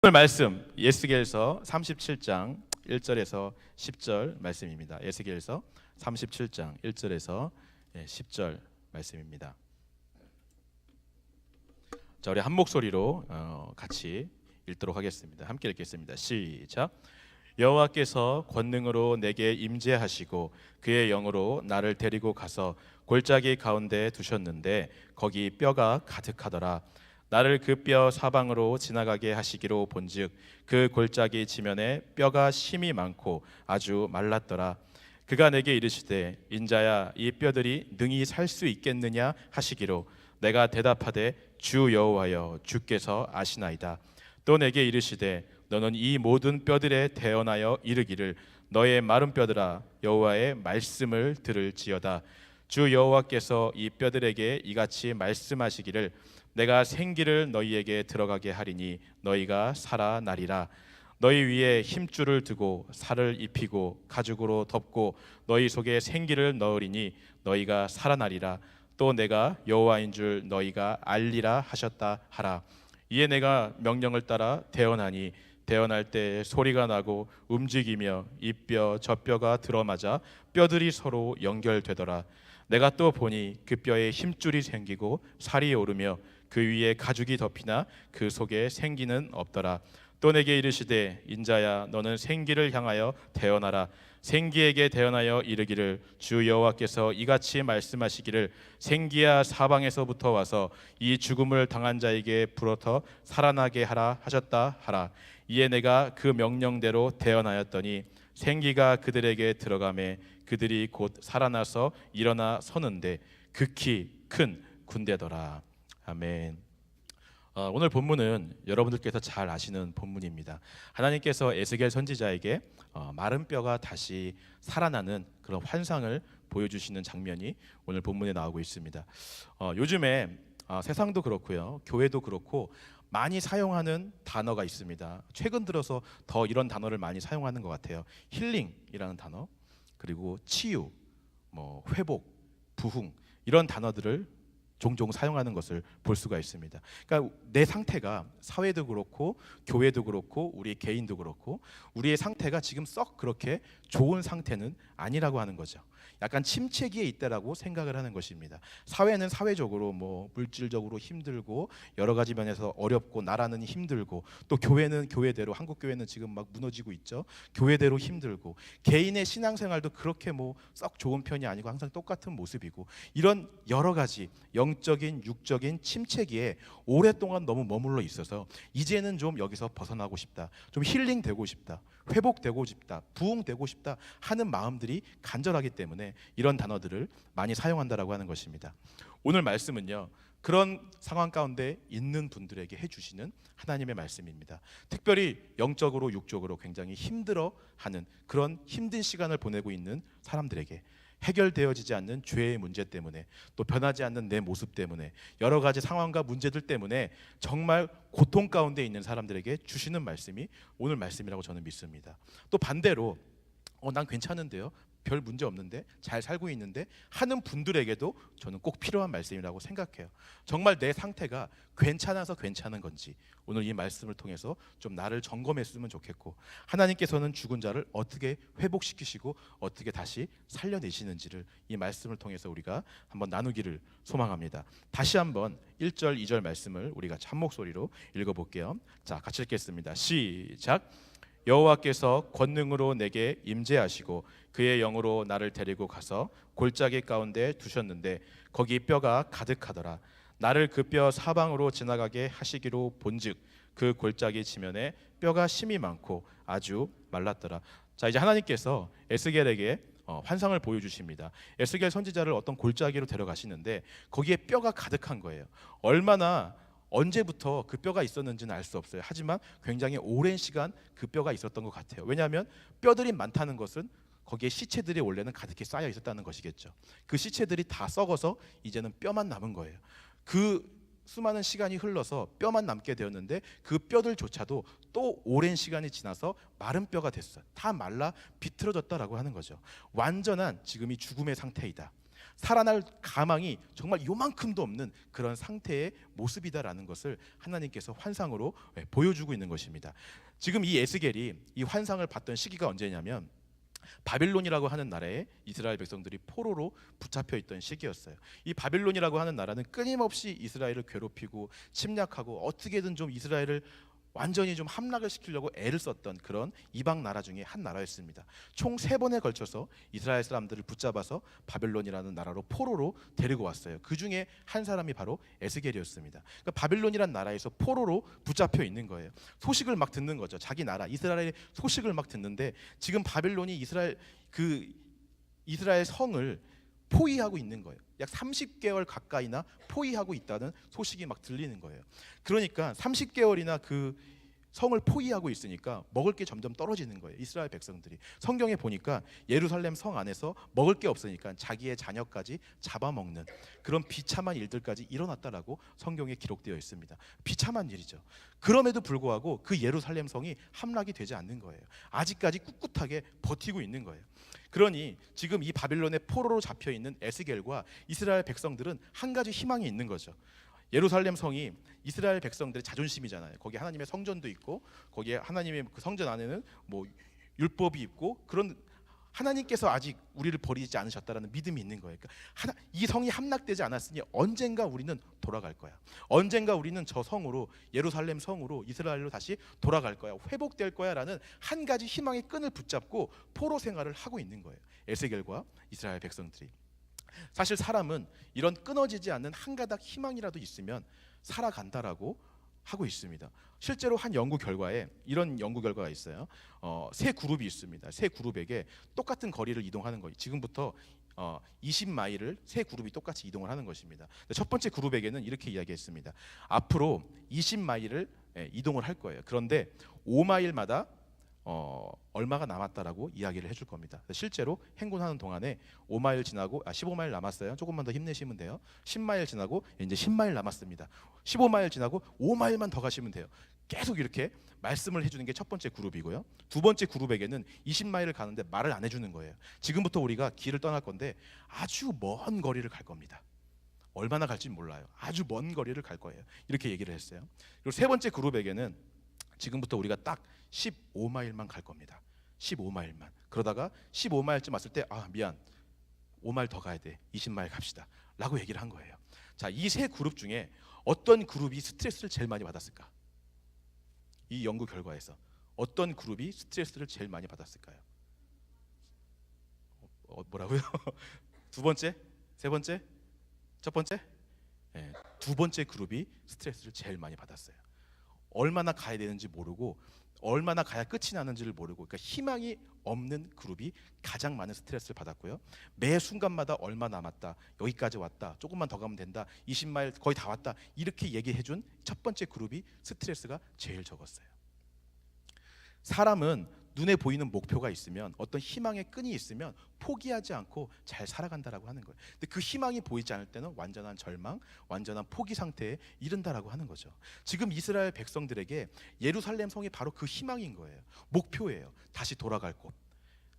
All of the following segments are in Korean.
오늘 말씀 예스겔서 37장 1절에서 10절 말씀입니다. 예스겔서 37장 1절에서 10절 말씀입니다. 자, 우리 한 목소리로 같이 읽도록 하겠습니다. 함께 읽겠습니다. 시작. 여호와께서 권능으로 내게 임재하시고 그의 영으로 나를 데리고 가서 골짜기 가운데 두셨는데 거기 뼈가 가득하더라. 나를 그 뼈 사방으로 지나가게 하시기로 본즉 그 골짜기 지면에 뼈가 심이 많고 아주 말랐더라. 그가 내게 이르시되 인자야 이 뼈들이 능히 살 수 있겠느냐 하시기로 내가 대답하되 주 여호와여 주께서 아시나이다. 또 내게 이르시되 너는 이 모든 뼈들에 대언하여 이르기를 너의 마른 뼈들아 여호와의 말씀을 들을지어다. 주 여호와께서 이 뼈들에게 이같이 말씀하시기를 내가 생기를 너희에게 들어가게 하리니 너희가 살아나리라. 너희 위에 힘줄을 두고 살을 입히고 가죽으로 덮고 너희 속에 생기를 넣으리니 너희가 살아나리라. 또 내가 여호와인 줄 너희가 알리라 하셨다 하라. 이에 내가 명령을 따라 대언하니 대언할 때 소리가 나고 움직이며 이 뼈 저 뼈가 들어맞아 뼈들이 서로 연결되더라. 내가 또 보니 그 뼈에 힘줄이 생기고 살이 오르며 그 위에 가죽이 덮이나 그 속에 생기는 없더라. 또 내게 이르시되 인자야 너는 생기를 향하여 대언하라. 생기에게 대언하여 이르기를 주 여호와께서 이같이 말씀하시기를 생기야 사방에서부터 와서 이 죽음을 당한 자에게 불어터 살아나게 하라 하셨다 하라. 이에 내가 그 명령대로 대언하였더니 생기가 그들에게 들어가매 그들이 곧 살아나서 일어나 서는데 극히 큰 군대더라. 아멘. 오늘 본문은 여러분들께서 잘 아시는 본문입니다. 하나님께서 에스겔 선지자에게 마른 뼈가 다시 살아나는 그런 환상을 보여주시는 장면이 오늘 본문에 나오고 있습니다. 요즘에 세상도 그렇고요, 교회도 그렇고 많이 사용하는 단어가 있습니다. 최근 들어서 더 이런 단어를 많이 사용하는 것 같아요. 힐링이라는 단어, 그리고 치유, 회복, 부흥 이런 단어들을 종종 사용하는 것을 볼 수가 있습니다. 그러니까 내 상태가 사회도 그렇고 교회도 그렇고 우리 개인도 그렇고 우리의 상태가 지금 썩 그렇게 좋은 상태는 아니라고 하는 거죠. 약간 침체기에 있다라고 생각을 하는 것입니다. 사회는 사회적으로 물질적으로 힘들고 여러 가지 면에서 어렵고 나라는 힘들고 또 교회는 교회대로 한국 교회는 지금 막 무너지고 있죠. 교회대로 힘들고 개인의 신앙생활도 그렇게 썩 좋은 편이 아니고 항상 똑같은 모습이고 이런 여러 가지 영적인 육적인 침체기에 오랫동안 너무 머물러 있어서 이제는 좀 여기서 벗어나고 싶다. 좀 힐링되고 싶다. 회복되고 싶다. 부흥되고 싶다 하는 마음들이 간절하기 때문에 이런 단어들을 많이 사용한다라고 하는 것입니다. 오늘 말씀은요, 그런 상황 가운데 있는 분들에게 해주시는 하나님의 말씀입니다. 특별히 영적으로 육적으로 굉장히 힘들어하는 그런 힘든 시간을 보내고 있는 사람들에게 해결되어지지 않는 죄의 문제 때문에 또 변하지 않는 내 모습 때문에 여러 가지 상황과 문제들 때문에 정말 고통 가운데 있는 사람들에게 주시는 말씀이 오늘 말씀이라고 저는 믿습니다. 또 반대로 난 괜찮은데요, 별 문제 없는데 잘 살고 있는데 하는 분들에게도 저는 꼭 필요한 말씀이라고 생각해요. 정말 내 상태가 괜찮아서 괜찮은 건지 오늘 이 말씀을 통해서 좀 나를 점검했으면 좋겠고 하나님께서는 죽은 자를 어떻게 회복시키시고 어떻게 다시 살려내시는지를 이 말씀을 통해서 우리가 한번 나누기를 소망합니다. 다시 한번 1절 2절 말씀을 우리가 한 목소리로 읽어볼게요. 자, 같이 읽겠습니다. 시작. 여호와께서 권능으로 내게 임재하시고 그의 영으로 나를 데리고 가서 골짜기 가운데 두셨는데 거기 뼈가 가득하더라. 나를 그 뼈 사방으로 지나가게 하시기로 본즉 그 골짜기 지면에 뼈가 심이 많고 아주 말랐더라. 자, 이제 하나님께서 에스겔에게 환상을 보여주십니다. 에스겔 선지자를 어떤 골짜기로 데려가시는데 거기에 뼈가 가득한 거예요. 얼마나 언제부터 그 뼈가 있었는지는 알 수 없어요. 하지만 굉장히 오랜 시간 그 뼈가 있었던 것 같아요. 왜냐하면 뼈들이 많다는 것은 거기에 시체들이 원래는 가득히 쌓여 있었다는 것이겠죠. 그 시체들이 다 썩어서 이제는 뼈만 남은 거예요. 그 수많은 시간이 흘러서 뼈만 남게 되었는데 그 뼈들조차도 또 오랜 시간이 지나서 마른 뼈가 됐어요. 다 말라 비틀어졌다라고 하는 거죠. 완전한 지금이 죽음의 상태이다. 살아날 가망이 정말 요만큼도 없는 그런 상태의 모습이다라는 것을 하나님께서 환상으로 보여주고 있는 것입니다. 지금 이 에스겔이 이 환상을 봤던 시기가 언제냐면 바빌론이라고 하는 나라에 이스라엘 백성들이 포로로 붙잡혀 있던 시기였어요. 이 바빌론이라고 하는 나라는 끊임없이 이스라엘을 괴롭히고 침략하고 어떻게든 좀 이스라엘을 완전히 좀 함락을 시키려고 애를 썼던 그런 이방 나라 중에 한 나라였습니다. 총 3번에 걸쳐서 이스라엘 사람들을 붙잡아서 바빌론이라는 나라로 포로로 데리고 왔어요. 그 중에 한 사람이 바로 에스겔이었습니다. 그러니까 바빌론이라는 나라에서 포로로 붙잡혀 있는 거예요. 소식을 막 듣는 거죠. 자기 나라 이스라엘의 소식을 막 듣는데 지금 바빌론이 이스라엘 성을 포위하고 있는 거예요. 약 30개월 가까이나 포위하고 있다는 소식이 막 들리는 거예요. 그러니까 30개월이나 그 성을 포위하고 있으니까 먹을 게 점점 떨어지는 거예요. 이스라엘 백성들이. 성경에 보니까 예루살렘 성 안에서 먹을 게 없으니까 자기의 자녀까지 잡아먹는 그런 비참한 일들까지 일어났다라고 성경에 기록되어 있습니다. 비참한 일이죠. 그럼에도 불구하고 그 예루살렘 성이 함락이 되지 않는 거예요. 아직까지 꿋꿋하게 버티고 있는 거예요. 그러니 지금 이 바빌론의 포로로 잡혀 있는 에스겔과 이스라엘 백성들은 한 가지 희망이 있는 거죠. 예루살렘 성이 이스라엘 백성들의 자존심이잖아요. 거기 하나님의 성전도 있고 거기에 하나님의 그 성전 안에는 뭐 율법이 있고 그런 하나님께서 아직 우리를 버리지 않으셨다라는 믿음이 있는 거예요. 그러니까 이 성이 함락되지 않았으니 언젠가 우리는 돌아갈 거야. 언젠가 우리는 저 성으로 예루살렘 성으로 이스라엘로 다시 돌아갈 거야. 회복될 거야라는 한 가지 희망의 끈을 붙잡고 포로 생활을 하고 있는 거예요. 에스겔과 이스라엘 백성들이. 사실 사람은 이런 끊어지지 않는 한 가닥 희망이라도 있으면 살아간다라고 하고 있습니다. 실제로 한 연구 결과에 이런 연구 결과가 있어요. 세 그룹이 있습니다. 세 그룹에게 똑같은 거리를 이동하는 거예요. 지금부터 20마일을 세 그룹이 똑같이 이동을 하는 것입니다. 첫 번째 그룹에게는 이렇게 이야기했습니다. 앞으로 20마일을 이동을 할 거예요. 그런데 5마일마다 얼마가 남았다라고 이야기를 해줄 겁니다. 실제로 행군하는 동안에 5마일 지나고 15마일 남았어요. 조금만 더 힘내시면 돼요. 10마일 지나고 이제 10마일 남았습니다. 15마일 지나고 5마일만 더 가시면 돼요. 계속 이렇게 말씀을 해주는 게 첫 번째 그룹이고요. 두 번째 그룹에게는 20마일을 가는데 말을 안 해주는 거예요. 지금부터 우리가 길을 떠날 건데 아주 먼 거리를 갈 겁니다. 얼마나 갈지 몰라요. 아주 먼 거리를 갈 거예요. 이렇게 얘기를 했어요. 그리고 세 번째 그룹에게는 지금부터 우리가 딱 15마일만 갈 겁니다. 15마일만. 그러다가 15마일쯤 왔을 때 미안 5마일 더 가야 돼. 20마일 갑시다 라고 얘기를 한 거예요. 자, 이 세 그룹 중에 어떤 그룹이 스트레스를 제일 많이 받았을까? 이 연구 결과에서 어떤 그룹이 스트레스를 제일 많이 받았을까요? 뭐라고요? 두 번째? 세 번째? 첫 번째? 네, 두 번째 그룹이 스트레스를 제일 많이 받았어요. 얼마나 가야 되는지 모르고 얼마나 가야 끝이 나는지를 모르고 그러니까 희망이 없는 그룹이 가장 많은 스트레스를 받았고요. 매 순간마다 얼마 남았다, 여기까지 왔다, 조금만 더 가면 된다, 20마일 거의 다 왔다 이렇게 얘기해준 첫 번째 그룹이 스트레스가 제일 적었어요. 사람은 눈에 보이는 목표가 있으면 어떤 희망의 끈이 있으면 포기하지 않고 잘 살아간다라고 하는 거예요. 근데 그 희망이 보이지 않을 때는 완전한 절망, 완전한 포기 상태에 이른다라고 하는 거죠. 지금 이스라엘 백성들에게 예루살렘 성이 바로 그 희망인 거예요. 목표예요. 다시 돌아갈 곳.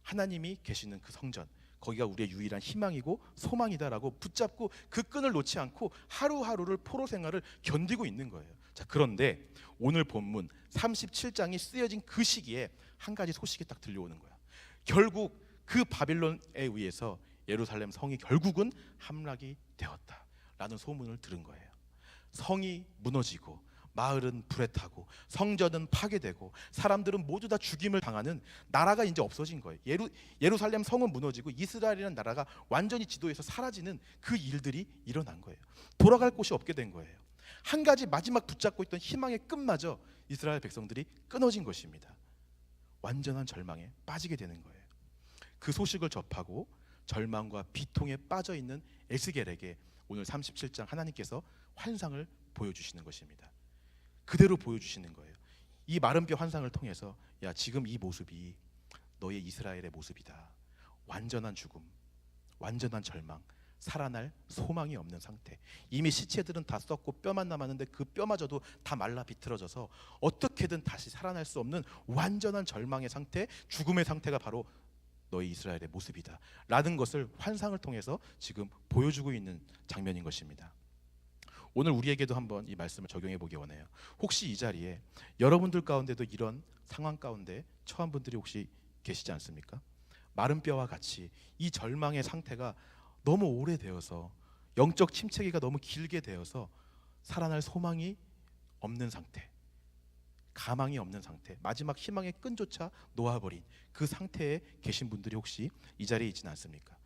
하나님이 계시는 그 성전. 거기가 우리의 유일한 희망이고 소망이다라고 붙잡고 그 끈을 놓지 않고 하루하루를 포로 생활을 견디고 있는 거예요. 자, 그런데 오늘 본문 37장이 쓰여진 그 시기에 한 가지 소식이 딱 들려오는 거야. 결국 그 바빌론에 의해서 예루살렘 성이 결국은 함락이 되었다라는 소문을 들은 거예요. 성이 무너지고 마을은 불에 타고 성전은 파괴되고 사람들은 모두 다 죽임을 당하는 나라가 이제 없어진 거예요. 예루살렘 성은 무너지고 이스라엘이라는 나라가 완전히 지도에서 사라지는 그 일들이 일어난 거예요. 돌아갈 곳이 없게 된 거예요. 한 가지 마지막 붙잡고 있던 희망의 끈마저 이스라엘 백성들이 끊어진 것입니다. 완전한 절망에 빠지게 되는 거예요. 그 소식을 접하고 절망과 비통에 빠져 있는 에스겔에게 오늘 37장 하나님께서 환상을 보여주시는 것입니다. 그대로 보여주시는 거예요. 이 마른 뼈 환상을 통해서 야, 지금 이 모습이 너의 이스라엘의 모습이다. 완전한 죽음, 완전한 절망, 살아날 소망이 없는 상태. 이미 시체들은 다 썩고 뼈만 남았는데 그 뼈마저도 다 말라 비틀어져서 어떻게든 다시 살아날 수 없는 완전한 절망의 상태, 죽음의 상태가 바로 너희 이스라엘의 모습이다 라는 것을 환상을 통해서 지금 보여주고 있는 장면인 것입니다. 오늘 우리에게도 한번 이 말씀을 적용해 보기 원해요. 혹시 이 자리에 여러분들 가운데도 이런 상황 가운데 처한 분들이 혹시 계시지 않습니까? 마른 뼈와 같이 이 절망의 상태가 너무 오래되어서 영적 침체기가 너무 길게 되어서 살아날 소망이 없는 상태, 가망이 없는 상태, 마지막 희망의 끈조차 놓아버린 그 상태에 계신 분들이 혹시 이 자리에 있지는 않습니까?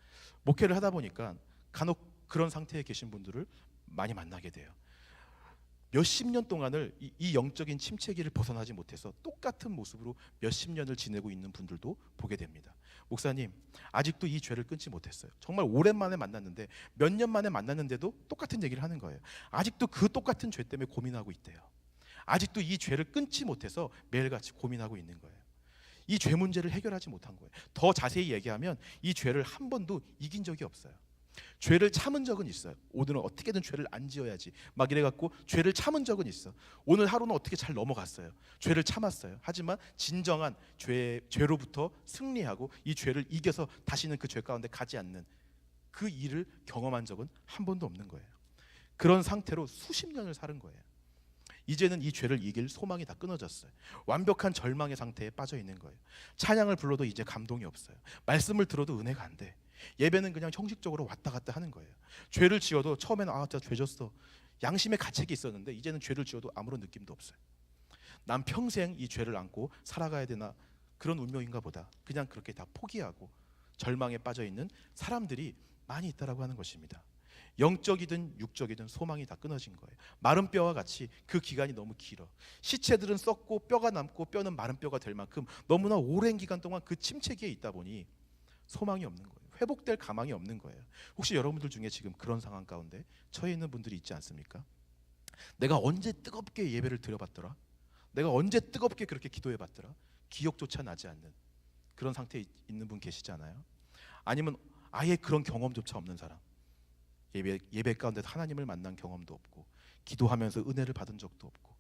목회를 하다 보니까 간혹 그런 상태에 계신 분들을 많이 만나게 돼요. 몇십 년 동안을 이 영적인 침체기를 벗어나지 못해서 똑같은 모습으로 몇십 년을 지내고 있는 분들도 보게 됩니다. 목사님, 아직도 이 죄를 끊지 못했어요. 정말 오랜만에 만났는데 몇 년 만에 만났는데도 똑같은 얘기를 하는 거예요. 아직도 그 똑같은 죄 때문에 고민하고 있대요. 아직도 이 죄를 끊지 못해서 매일같이 고민하고 있는 거예요. 이 죄 문제를 해결하지 못한 거예요. 더 자세히 얘기하면 이 죄를 한 번도 이긴 적이 없어요. 죄를 참은 적은 있어요. 오늘은 어떻게든 죄를 안 지어야지 막 이래갖고 죄를 참은 적은 있어. 오늘 하루는 어떻게 잘 넘어갔어요. 죄를 참았어요. 하지만 진정한 죄로부터 승리하고 이 죄를 이겨서 다시는 그 죄 가운데 가지 않는 그 일을 경험한 적은 한 번도 없는 거예요. 그런 상태로 수십 년을 사는 거예요. 이제는 이 죄를 이길 소망이 다 끊어졌어요. 완벽한 절망의 상태에 빠져 있는 거예요. 찬양을 불러도 이제 감동이 없어요. 말씀을 들어도 은혜가 안 돼. 예배는 그냥 형식적으로 왔다 갔다 하는 거예요. 죄를 지어도 처음에는 진짜 죄 졌어. 양심의 가책이 있었는데 이제는 죄를 지어도 아무런 느낌도 없어요. 난 평생 이 죄를 안고 살아가야 되나 그런 운명인가 보다. 그냥 그렇게 다 포기하고 절망에 빠져 있는 사람들이 많이 있다라고 하는 것입니다. 영적이든 육적이든 소망이 다 끊어진 거예요. 마른 뼈와 같이 그 기간이 너무 길어. 시체들은 썩고 뼈가 남고 뼈는 마른 뼈가 될 만큼 너무나 오랜 기간 동안 그 침체기에 있다 보니 소망이 없는 거예요. 회복될 가망이 없는 거예요. 혹시 여러분들 중에 지금 그런 상황 가운데 처해 있는 분들이 있지 않습니까? 내가 언제 뜨겁게 예배를 드려봤더라? 내가 언제 뜨겁게 그렇게 기도해봤더라? 기억조차 나지 않는 그런 상태에 있는 분 계시지 않아요? 아니면 아예 그런 경험조차 없는 사람, 예배 가운데 하나님을 만난 경험도 없고 기도하면서 은혜를 받은 적도 없고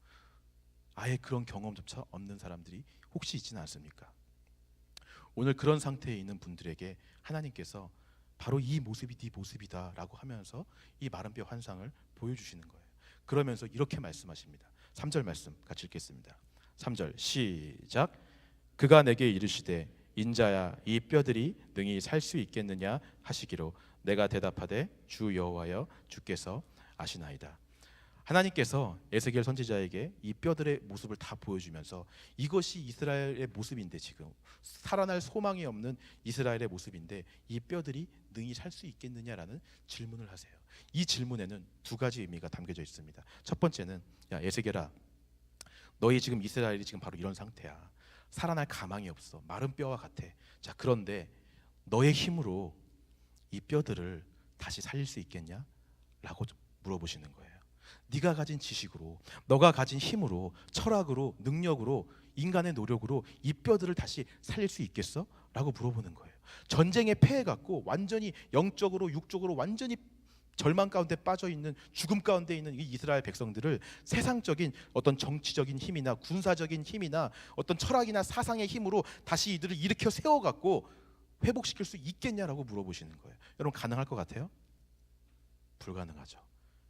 아예 그런 경험조차 없는 사람들이 혹시 있지는 않습니까? 오늘 그런 상태에 있는 분들에게 하나님께서 바로 이 모습이 네 모습이다 라고 하면서 이 마른 뼈 환상을 보여주시는 거예요. 그러면서 이렇게 말씀하십니다. 3절 말씀 같이 읽겠습니다. 3절 시작. 그가 내게 이르시되 인자야 이 뼈들이 능히 살 수 있겠느냐 하시기로 내가 대답하되 주 여호와여 주께서 아시나이다. 하나님께서 에스겔 선지자에게 이 뼈들의 모습을 다 보여주면서 이것이 이스라엘의 모습인데 지금 살아날 소망이 없는 이스라엘의 모습인데 이 뼈들이 능히 살 수 있겠느냐라는 질문을 하세요. 이 질문에는 두 가지 의미가 담겨져 있습니다. 첫 번째는 야 에스겔아 너희 지금 이스라엘이 지금 바로 이런 상태야. 살아날 가망이 없어. 마른 뼈와 같아. 자 그런데 너의 힘으로 이 뼈들을 다시 살릴 수 있겠냐? 라고 물어보시는 거예요. 네가 가진 지식으로, 너가 가진 힘으로, 철학으로, 능력으로, 인간의 노력으로 이 뼈들을 다시 살릴 수 있겠어? 라고 물어보는 거예요. 전쟁에 패해갖고 완전히 영적으로 육적으로 완전히 절망 가운데 빠져 있는 죽음 가운데 있는 이 이스라엘 백성들을 세상적인 어떤 정치적인 힘이나 군사적인 힘이나 어떤 철학이나 사상의 힘으로 다시 이들을 일으켜 세워갖고 회복시킬 수 있겠냐라고 물어보시는 거예요. 여러분 가능할 것 같아요? 불가능하죠.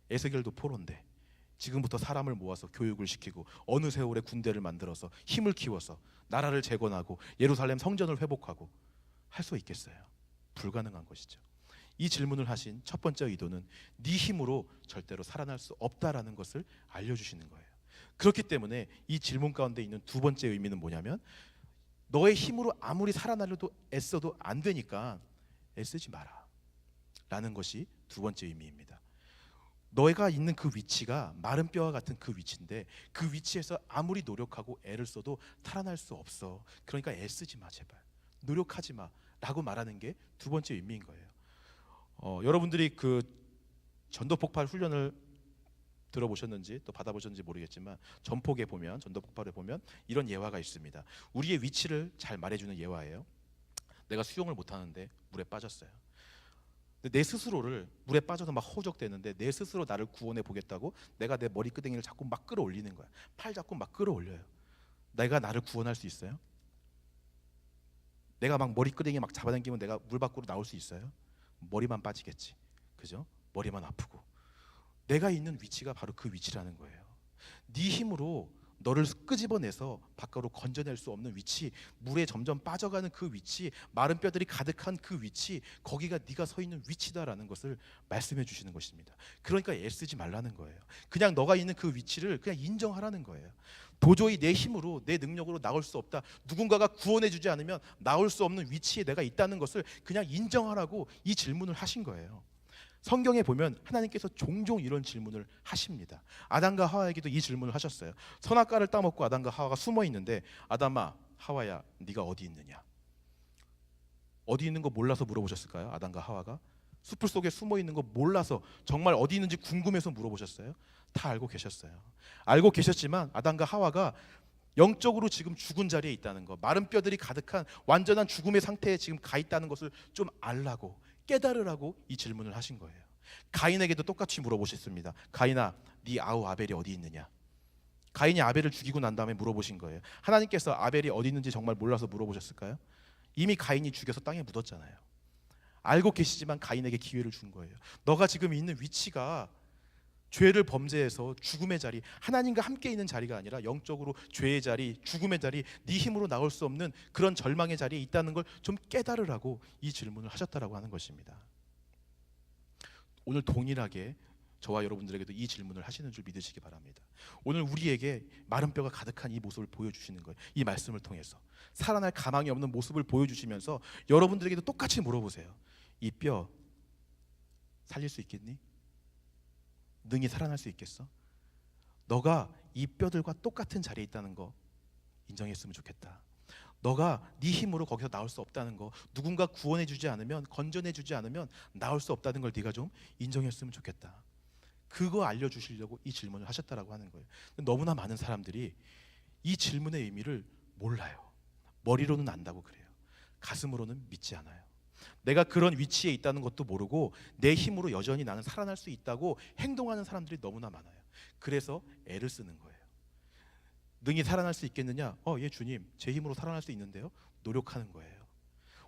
에스겔도 포로인데 지금부터 사람을 모아서 교육을 시키고 어느 세월에 군대를 만들어서 힘을 키워서 나라를 재건하고 예루살렘 성전을 회복하고 할 수 있겠어요? 불가능한 것이죠. 이 질문을 하신 첫 번째 의도는 네 힘으로 절대로 살아날 수 없다라는 것을 알려주시는 거예요. 그렇기 때문에 이 질문 가운데 있는 두 번째 의미는 뭐냐면 너의 힘으로 아무리 살아나려도 애써도 안 되니까 애쓰지 마라 라는 것이 두 번째 의미입니다. 너희가 있는 그 위치가 마른 뼈와 같은 그 위치인데 그 위치에서 아무리 노력하고 애를 써도 살아날 수 없어. 그러니까 애쓰지 마 제발. 노력하지 마 라고 말하는 게 두 번째 의미인 거예요. 여러분들이 그 전도 폭발 훈련을 들어보셨는지 또 받아보셨는지 모르겠지만 전폭에 보면 전도 폭발에 보면 이런 예화가 있습니다. 우리의 위치를 잘 말해주는 예화예요. 내가 수영을 못하는데 물에 빠졌어요. 내 스스로를 물에 빠져서 막 허우적대는데 내 스스로 나를 구원해 보겠다고 내가 내 머리끄댕이를 자꾸 막 끌어올리는 거야. 팔 자꾸 막 끌어올려요. 내가 나를 구원할 수 있어요? 내가 막 머리끄댕이 막 잡아당기면 내가 물 밖으로 나올 수 있어요? 머리만 빠지겠지. 그죠? 머리만 아프고. 내가 있는 위치가 바로 그 위치라는 거예요. 네 힘으로 너를 끄집어내서 밖으로 건져낼 수 없는 위치, 물에 점점 빠져가는 그 위치, 마른 뼈들이 가득한 그 위치, 거기가 네가 서 있는 위치다라는 것을 말씀해 주시는 것입니다. 그러니까 애쓰지 말라는 거예요. 그냥 너가 있는 그 위치를 그냥 인정하라는 거예요. 도저히 내 힘으로, 내 능력으로 나올 수 없다, 누군가가 구원해 주지 않으면 나올 수 없는 위치에 내가 있다는 것을 그냥 인정하라고 이 질문을 하신 거예요. 성경에 보면 하나님께서 종종 이런 질문을 하십니다. 아담과 하와에게도 이 질문을 하셨어요. 선악과를 따먹고 아담과 하와가 숨어 있는데, 아담아, 하와야, 네가 어디 있느냐? 어디 있는 거 몰라서 물어보셨을까요? 아담과 하와가 숲을 속에 숨어 있는 거 몰라서, 정말 어디 있는지 궁금해서 물어보셨어요? 다 알고 계셨어요. 알고 계셨지만 아담과 하와가 영적으로 지금 죽은 자리에 있다는 거, 마른 뼈들이 가득한 완전한 죽음의 상태에 지금 가 있다는 것을 좀 알라고, 깨달으라고 이 질문을 하신 거예요. 가인에게도 똑같이 물어보셨습니다. 가인아, 네 아우 아벨이 어디 있느냐? 가인이 아벨을 죽이고 난 다음에 물어보신 거예요. 하나님께서 아벨이 어디 있는지 정말 몰라서 물어보셨을까요? 이미 가인이 죽여서 땅에 묻었잖아요. 알고 계시지만 가인에게 기회를 준 거예요. 너가 지금 있는 위치가 죄를 범죄해서 죽음의 자리, 하나님과 함께 있는 자리가 아니라 영적으로 죄의 자리, 죽음의 자리, 네 힘으로 나올 수 없는 그런 절망의 자리에 있다는 걸 좀 깨달으라고 이 질문을 하셨다라고 하는 것입니다. 오늘 동일하게 저와 여러분들에게도 이 질문을 하시는 줄 믿으시기 바랍니다. 오늘 우리에게 마른 뼈가 가득한 이 모습을 보여주시는 거예요. 이 말씀을 통해서 살아날 가망이 없는 모습을 보여주시면서 여러분들에게도 똑같이 물어보세요. 이 뼈 살릴 수 있겠니? 능히 살아날 수 있겠어? 너가 이 뼈들과 똑같은 자리에 있다는 거 인정했으면 좋겠다. 너가 네 힘으로 거기서 나올 수 없다는 거, 누군가 구원해 주지 않으면, 건져내 주지 않으면 나올 수 없다는 걸 네가 좀 인정했으면 좋겠다. 그거 알려주시려고 이 질문을 하셨다라고 하는 거예요. 너무나 많은 사람들이 이 질문의 의미를 몰라요. 머리로는 안다고 그래요. 가슴으로는 믿지 않아요. 내가 그런 위치에 있다는 것도 모르고 내 힘으로 여전히 나는 살아날 수 있다고 행동하는 사람들이 너무나 많아요. 그래서 애를 쓰는 거예요. 능히 살아날 수 있겠느냐? 예, 주님, 제 힘으로 살아날 수 있는데요. 노력하는 거예요.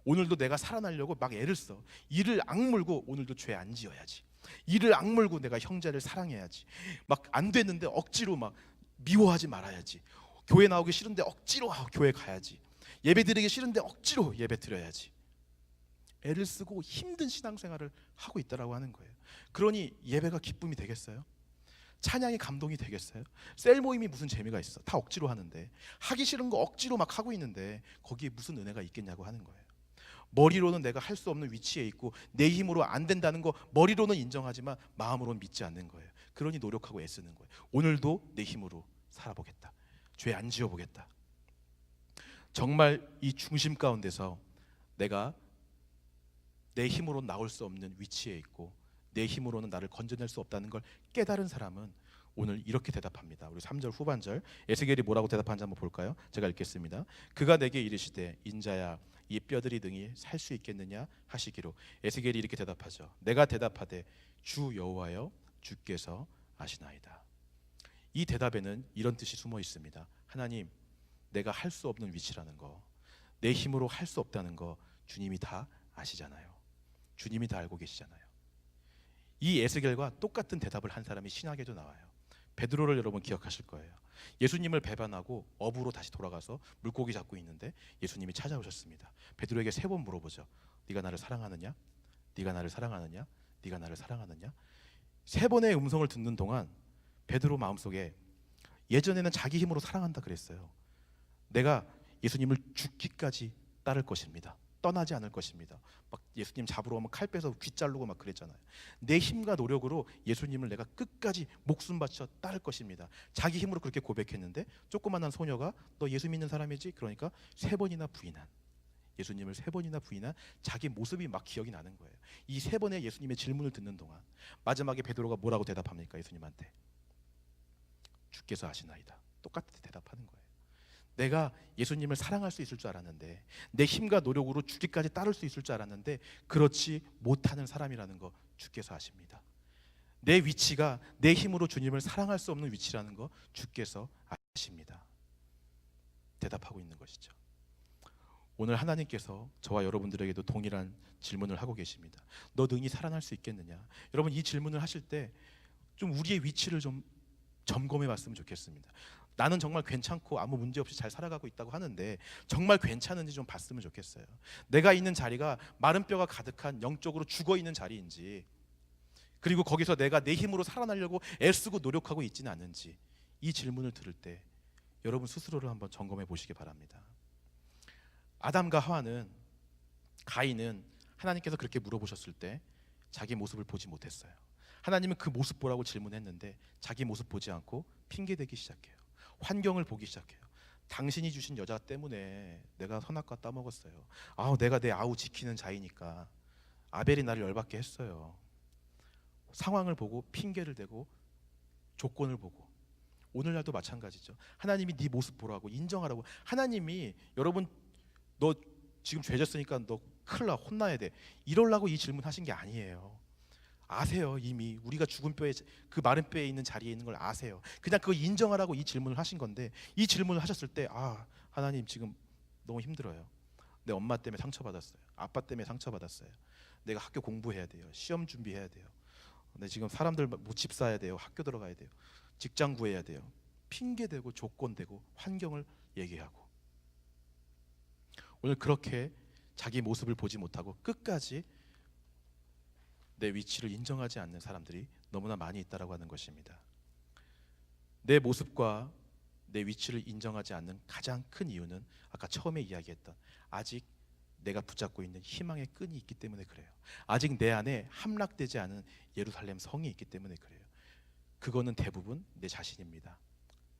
오늘도 내가 살아나려고 막 애를 써. 이를 악물고 오늘도 죄 안 지어야지. 이를 악물고 내가 형제를 사랑해야지. 막 안 됐는데 억지로 막 미워하지 말아야지. 교회 나오기 싫은데 억지로 교회 가야지. 예배 드리기 싫은데 억지로 예배 드려야지. 애를 쓰고 힘든 신앙생활을 하고 있다라고 하는 거예요. 그러니 예배가 기쁨이 되겠어요? 찬양이 감동이 되겠어요? 셀 모임이 무슨 재미가 있어? 다 억지로 하는데, 하기 싫은 거 억지로 막 하고 있는데 거기에 무슨 은혜가 있겠냐고 하는 거예요. 머리로는 내가 할 수 없는 위치에 있고 내 힘으로 안 된다는 거 머리로는 인정하지만 마음으로는 믿지 않는 거예요. 그러니 노력하고 애쓰는 거예요. 오늘도 내 힘으로 살아보겠다. 죄 안 지어보겠다. 정말 이 중심 가운데서 내가 내 힘으로 나올 수 없는 위치에 있고 내 힘으로는 나를 건져낼 수 없다는 걸 깨달은 사람은 오늘 이렇게 대답합니다. 우리 3절 후반절 에스겔이 뭐라고 대답하는지 한번 볼까요? 제가 읽겠습니다. 그가 내게 이르시되 인자야 이 뼈들이 능히 살 수 있겠느냐 하시기로 에스겔이 이렇게 대답하죠. 내가 대답하되 주 여호와여 주께서 아시나이다. 이 대답에는 이런 뜻이 숨어 있습니다. 하나님, 내가 할 수 없는 위치라는 거, 내 힘으로 할 수 없다는 거 주님이 다 아시잖아요. 주님이 다 알고 계시잖아요. 이 에스겔과 똑같은 대답을 한 사람이 신약에도 나와요. 베드로를 여러분 기억하실 거예요. 예수님을 배반하고 어부로 다시 돌아가서 물고기 잡고 있는데 예수님이 찾아오셨습니다. 베드로에게 3번 물어보죠. 네가 나를 사랑하느냐? 네가 나를 사랑하느냐? 네가 나를 사랑하느냐? 3번의 음성을 듣는 동안 베드로 마음속에 예전에는 자기 힘으로 사랑한다 그랬어요. 내가 예수님을 죽기까지 따를 것입니다. 떠나지 않을 것입니다. 막 예수님 잡으러 오면 칼 빼서 귀 자르고 막 그랬잖아요. 내 힘과 노력으로 예수님을 내가 끝까지 목숨 바쳐 따를 것입니다. 자기 힘으로 그렇게 고백했는데 조그만한 소녀가 너 예수 믿는 사람이지? 그러니까 3번이나 부인한, 예수님을 3번이나 부인한 자기 모습이 막 기억이 나는 거예요. 이 3번의 예수님의 질문을 듣는 동안 마지막에 베드로가 뭐라고 대답합니까? 예수님한테 주께서 아시나이다. 똑같이 대답하는 거예요. 내가 예수님을 사랑할 수 있을 줄 알았는데, 내 힘과 노력으로 죽기까지 따를 수 있을 줄 알았는데 그렇지 못하는 사람이라는 거 주께서 아십니다. 내 위치가 내 힘으로 주님을 사랑할 수 없는 위치라는 거 주께서 아십니다. 대답하고 있는 것이죠. 오늘 하나님께서 저와 여러분들에게도 동일한 질문을 하고 계십니다. 너 능히 살아날 수 있겠느냐? 여러분, 이 질문을 하실 때 좀 우리의 위치를 좀 점검해 봤으면 좋겠습니다. 나는 정말 괜찮고 아무 문제 없이 잘 살아가고 있다고 하는데 정말 괜찮은지 좀 봤으면 좋겠어요. 내가 있는 자리가 마른 뼈가 가득한 영적으로 죽어 있는 자리인지, 그리고 거기서 내가 내 힘으로 살아나려고 애쓰고 노력하고 있지는 않은지, 이 질문을 들을 때 여러분 스스로를 한번 점검해 보시기 바랍니다. 아담과 가인은 하나님께서 그렇게 물어보셨을 때 자기 모습을 보지 못했어요. 하나님은 그 모습 보라고 질문했는데 자기 모습 보지 않고 핑계대기 시작해요. 환경을 보기 시작해요. 당신이 주신 여자 때문에 내가 선악과 따먹었어요. 내가 내 아우 지키는 자이니까 아벨이 나를 열받게 했어요. 상황을 보고 핑계를 대고 조건을 보고, 오늘날도 마찬가지죠. 하나님이 네 모습 보라고, 인정하라고. 하나님이 여러분 너 지금 죄졌으니까 너 큰일 나, 혼나야 돼, 이러려고 이 질문하신 게 아니에요. 아세요. 이미 우리가 죽은 뼈에, 그 마른 뼈에 있는 자리에 있는 걸 아세요. 그냥 그거 인정하라고 이 질문을 하신 건데, 이 질문을 하셨을 때 하나님 지금 너무 힘들어요. 내 엄마 때문에 상처받았어요. 아빠 때문에 상처받았어요. 내가 학교 공부해야 돼요. 시험 준비해야 돼요. 내 지금 사람들 집 사야 돼요. 학교 들어가야 돼요. 직장 구해야 돼요. 핑계대고 조건대고 환경을 얘기하고, 오늘 그렇게 자기 모습을 보지 못하고 끝까지 내 위치를 인정하지 않는 사람들이 너무나 많이 있다라고 하는 것입니다. 내 모습과 내 위치를 인정하지 않는 가장 큰 이유는 아까 처음에 이야기했던 아직 내가 붙잡고 있는 희망의 끈이 있기 때문에 그래요. 아직 내 안에 함락되지 않은 예루살렘 성이 있기 때문에 그래요. 그거는 대부분 내 자신입니다.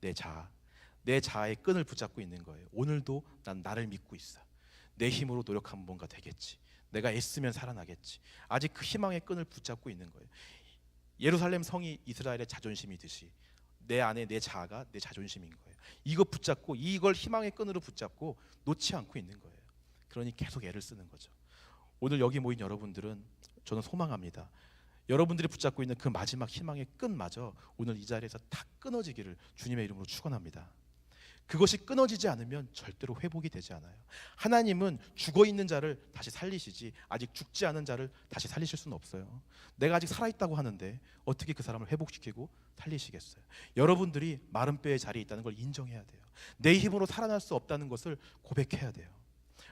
내 자아의 끈을 붙잡고 있는 거예요. 오늘도 난 나를 믿고 있어. 내 힘으로 노력하면 뭔가 되겠지. 내가 애쓰면 살아나겠지. 아직 그 희망의 끈을 붙잡고 있는 거예요. 예루살렘 성이 이스라엘의 자존심이듯이 내 안에 내 자아가 내 자존심인 거예요. 이거 붙잡고, 이걸 희망의 끈으로 붙잡고 놓지 않고 있는 거예요. 그러니 계속 애를 쓰는 거죠. 오늘 여기 모인 여러분들은 저는 소망합니다. 여러분들이 붙잡고 있는 그 마지막 희망의 끈마저 오늘 이 자리에서 다 끊어지기를 주님의 이름으로 축원합니다. 그것이 끊어지지 않으면 절대로 회복이 되지 않아요. 하나님은 죽어있는 자를 다시 살리시지 아직 죽지 않은 자를 다시 살리실 수는 없어요. 내가 아직 살아있다고 하는데 어떻게 그 사람을 회복시키고 살리시겠어요? 여러분들이 마른 뼈의 자리에 있다는 걸 인정해야 돼요. 내 힘으로 살아날 수 없다는 것을 고백해야 돼요.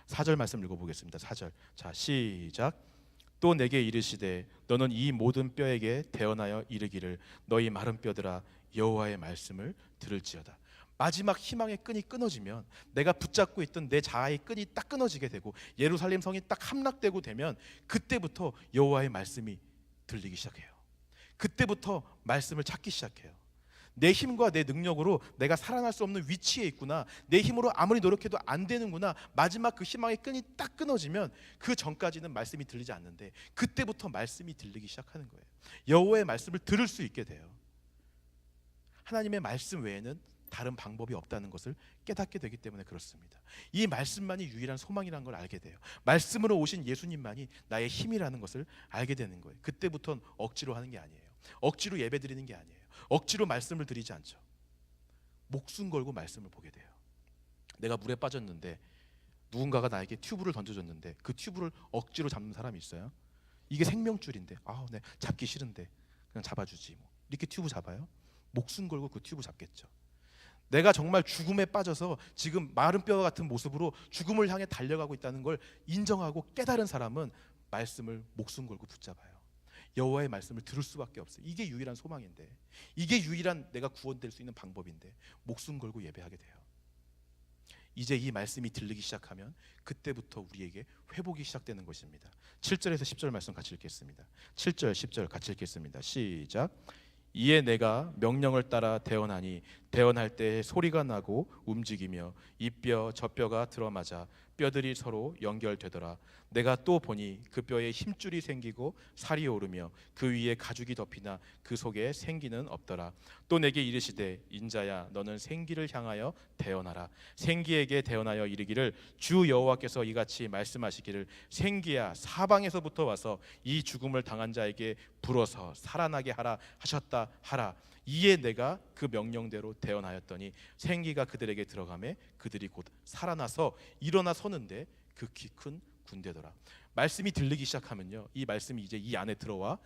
4절 말씀 읽어보겠습니다. 4절. 자, 시작. 또 내게 이르시되 너는 이 모든 뼈에게 대언하여 이르기를 너희 마른 뼈들아 여호와의 말씀을 들을지어다. 마지막 희망의 끈이 끊어지면, 내가 붙잡고 있던 내 자아의 끈이 딱 끊어지게 되고 예루살렘 성이 딱 함락되고 되면 그때부터 여호와의 말씀이 들리기 시작해요. 그때부터 말씀을 찾기 시작해요. 내 힘과 내 능력으로 내가 살아날 수 없는 위치에 있구나, 내 힘으로 아무리 노력해도 안 되는구나. 마지막 그 희망의 끈이 딱 끊어지면 그 전까지는 말씀이 들리지 않는데 그때부터 말씀이 들리기 시작하는 거예요. 여호와의 말씀을 들을 수 있게 돼요. 하나님의 말씀 외에는 다른 방법이 없다는 것을 깨닫게 되기 때문에 그렇습니다. 이 말씀만이 유일한 소망이라는 걸 알게 돼요. 말씀으로 오신 예수님만이 나의 힘이라는 것을 알게 되는 거예요. 그때부터는 억지로 하는 게 아니에요. 억지로 예배 드리는 게 아니에요. 억지로 말씀을 드리지 않죠. 목숨 걸고 말씀을 보게 돼요. 내가 물에 빠졌는데 누군가가 나에게 튜브를 던져줬는데 그 튜브를 억지로 잡는 사람이 있어요? 이게 생명줄인데 네, 잡기 싫은데 그냥 잡아주지 뭐. 이렇게 튜브 잡아요? 목숨 걸고 그 튜브 잡겠죠. 내가 정말 죽음에 빠져서 지금 마른 뼈 같은 모습으로 죽음을 향해 달려가고 있다는 걸 인정하고 깨달은 사람은 말씀을 목숨 걸고 붙잡아요. 여호와의 말씀을 들을 수밖에 없어요. 이게 유일한 소망인데, 이게 유일한 내가 구원될 수 있는 방법인데 목숨 걸고 예배하게 돼요. 이제 이 말씀이 들리기 시작하면 그때부터 우리에게 회복이 시작되는 것입니다. 7절에서 10절 말씀 같이 읽겠습니다. 7절 10절 같이 읽겠습니다. 시작. 이에 내가 명령을 따라 대언하니 대언할 때 소리가 나고 움직이며 이 뼈 저 뼈가 들어맞아 뼈들이 서로 연결되더라. 내가 또 보니 그 뼈에 힘줄이 생기고 살이 오르며 그 위에 가죽이 덮이나 그 속에 생기는 없더라. 또 내게 이르시되 인자야 너는 생기를 향하여 대언하라. 생기에게 대언하여 이르기를 주 여호와께서 이같이 말씀하시기를 생기야 사방에서부터 와서 이 죽음을 당한 자에게 불어서 살아나게 하라 하셨다 하라. 이에 내가 그 명령대로 대언하였더니 생기가 그들에게 들어가매 그들이 곧 살아나서 일어나 서는데 그 키 큰 군대더라. 말씀이 들리기 시작하면요, 이 말씀이 이제 이 안에 들어와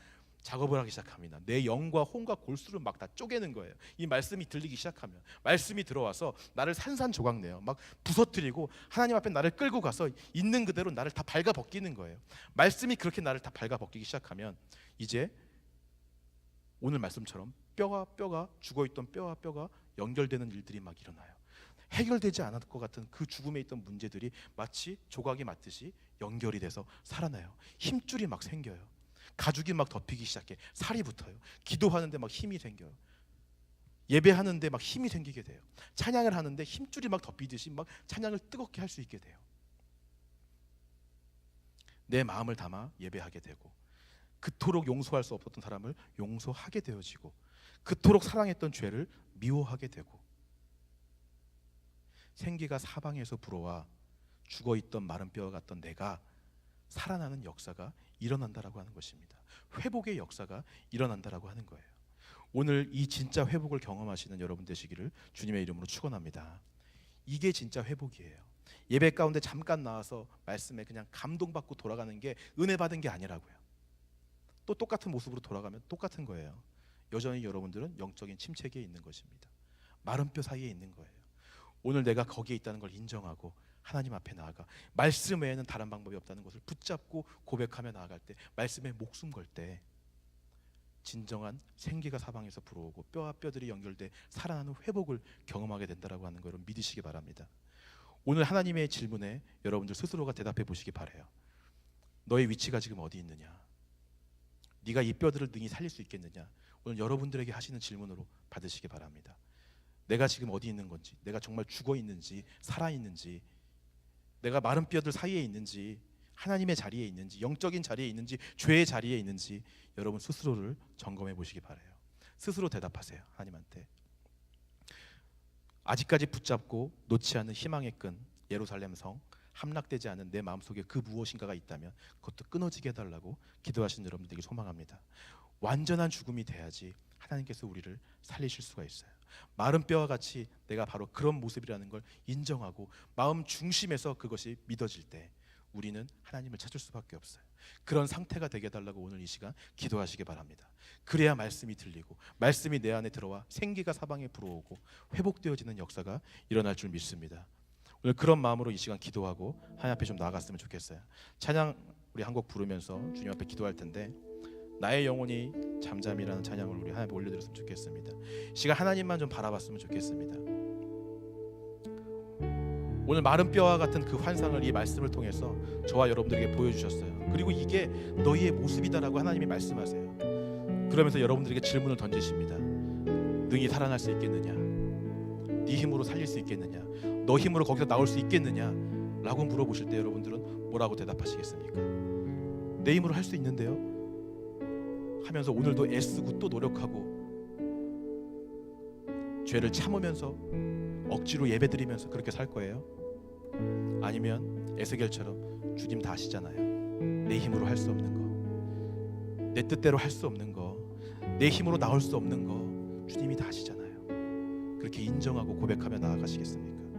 작업을 하기 시작합니다. 내 영과 혼과 골수를 막 다 쪼개는 거예요. 이 말씀이 들리기 시작하면, 말씀이 들어와서 나를 산산조각내요. 막 부서뜨리고 하나님 앞에 나를 끌고 가서 있는 그대로 나를 다 발가 벗기는 거예요. 말씀이 그렇게 나를 다 발가 벗기기 시작하면 이제 오늘 말씀처럼 뼈가 죽어있던 뼈와 뼈가 연결되는 일들이 막 일어나요. 해결되지 않을 것 같은 그 죽음에 있던 문제들이 마치 조각이 맞듯이 연결이 돼서 살아나요. 힘줄이 막 생겨요. 가죽이 막 덮이기 시작해. 살이 붙어요. 기도하는데 막 힘이 생겨요. 예배하는데 막 힘이 생기게 돼요. 찬양을 하는데 힘줄이 막 덮이듯이 막 찬양을 뜨겁게 할 수 있게 돼요. 내 마음을 담아 예배하게 되고, 그토록 용서할 수 없었던 사람을 용서하게 되어지고, 그토록 사랑했던 죄를 미워하게 되고, 생기가 사방에서 불어와 죽어있던 마른 뼈와 같던 내가 살아나는 역사가 일어난다라고 하는 것입니다. 회복의 역사가 일어난다라고 하는 거예요. 오늘 이 진짜 회복을 경험하시는 여러분 되시기를 주님의 이름으로 축원합니다. 이게 진짜 회복이에요. 예배 가운데 잠깐 나와서 말씀에 그냥 감동받고 돌아가는 게 은혜 받은 게 아니라고요. 또 똑같은 모습으로 돌아가면 똑같은 거예요. 여전히 여러분들은 영적인 침체기에 있는 것입니다. 마른 뼈 사이에 있는 거예요. 오늘 내가 거기에 있다는 걸 인정하고 하나님 앞에 나아가 말씀 외에는 다른 방법이 없다는 것을 붙잡고 고백하며 나아갈 때, 말씀에 목숨 걸 때 진정한 생기가 사방에서 불어오고 뼈와 뼈들이 연결돼 살아나는 회복을 경험하게 된다라고 하는 것을 믿으시기 바랍니다. 오늘 하나님의 질문에 여러분들 스스로가 대답해 보시기 바라요. 너의 위치가 지금 어디 있느냐? 네가 이 뼈들을 능히 살릴 수 있겠느냐? 오늘 여러분들에게 하시는 질문으로 받으시기 바랍니다. 내가 지금 어디 있는 건지, 내가 정말 죽어 있는지 살아 있는지, 내가 마른 뼈들 사이에 있는지, 하나님의 자리에 있는지, 영적인 자리에 있는지, 죄의 자리에 있는지 여러분 스스로를 점검해 보시기 바라요. 스스로 대답하세요. 하나님한테. 아직까지 붙잡고 놓지 않는 희망의 끈, 예루살렘 성, 함락되지 않은 내 마음속에 그 무엇인가가 있다면 그것도 끊어지게 해달라고 기도하시는 여러분들에게 소망합니다. 완전한 죽음이 돼야지 하나님께서 우리를 살리실 수가 있어요. 마른 뼈와 같이 내가 바로 그런 모습이라는 걸 인정하고 마음 중심에서 그것이 믿어질 때 우리는 하나님을 찾을 수밖에 없어요. 그런 상태가 되게 해달라고 오늘 이 시간 기도하시기 바랍니다. 그래야 말씀이 들리고 말씀이 내 안에 들어와 생기가 사방에 불어오고 회복되어지는 역사가 일어날 줄 믿습니다. 오늘 그런 마음으로 이 시간 기도하고 하나님 앞에 좀 나아갔으면 좋겠어요. 찬양 우리 한 곡 부르면서 주님 앞에 기도할 텐데, 나의 영혼이 잠잠이라는 찬양을 우리 하나님 올려드렸으면 좋겠습니다. 시간 하나님만 좀 바라봤으면 좋겠습니다. 오늘 마른 뼈와 같은 그 환상을 이 말씀을 통해서 저와 여러분들에게 보여주셨어요. 그리고 이게 너희의 모습이다라고 하나님이 말씀하세요. 그러면서 여러분들에게 질문을 던지십니다. 능히 살아날 수 있겠느냐? 네 힘으로 살릴 수 있겠느냐? 너 힘으로 거기서 나올 수 있겠느냐? 라고 물어보실 때 여러분들은 뭐라고 대답하시겠습니까? 내 힘으로 할 수 있는데요? 하면서 오늘도 애쓰고 또 노력하고 죄를 참으면서 억지로 예배드리면서 그렇게 살 거예요? 아니면 에스겔처럼 주님 다 아시잖아요. 내 힘으로 할 수 없는 거, 내 뜻대로 할 수 없는 거, 내 힘으로 나올 수 없는 거 주님이 다 아시잖아요. 그렇게 인정하고 고백하며 나아가시겠습니까?